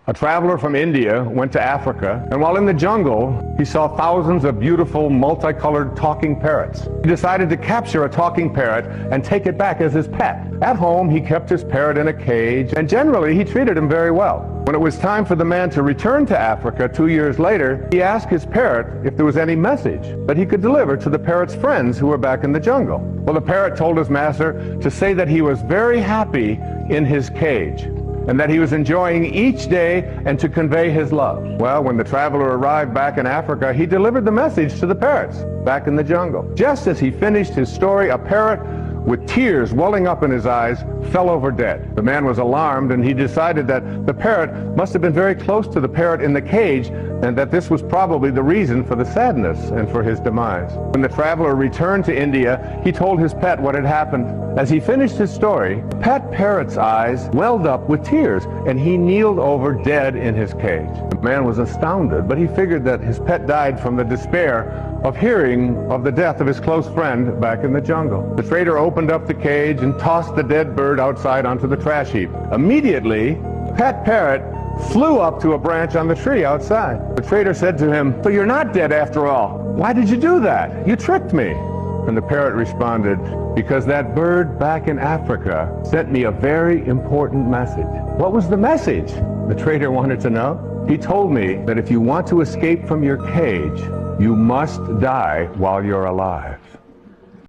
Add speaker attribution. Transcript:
Speaker 1: A traveler from India went to Africa, and while in the jungle, he saw thousands of beautiful, multicolored talking parrots. He decided to capture a talking parrot and take it back as his pet. At home, he kept his parrot in a cage, and generally, he treated him very well. When it was time for the man to return to Africa 2 years later, he asked his parrot if there was any message that he could deliver to the parrot's friends who were back in the jungle. Well, the parrot told his master to say that he was very happy in his cage, and that he was enjoying each day, and to convey his love. Well, when the traveler arrived back in Africa, he delivered the message to the parrots back in the jungle. Just as he finished his story, a parrot with tears welling up in his eyes fell over dead. The man was alarmed, and he decided that the parrot must have been very close to the parrot in the cage, and that this was probably the reason for the sadness and for his demise. When the traveler returned to India, he told his pet what had happened. As he finished his story, the pet parrot's eyes welled up with tears, and he kneeled over dead in his cage. The man was astounded, but he figured that his pet died from the despair of hearing of the death of his close friend back in the jungle. The trader opened up the cage and tossed the dead bird outside onto the trash heap. Immediately, the pet parrot flew up to a branch on the tree outside. The trader said to him, "So you're not dead after all. Why did you do that? You tricked me." And the parrot responded, "Because that bird back in Africa sent me a very important message." What was the message? The trader wanted to know. He told me that if you want to escape from your cage, you must die while you're alive.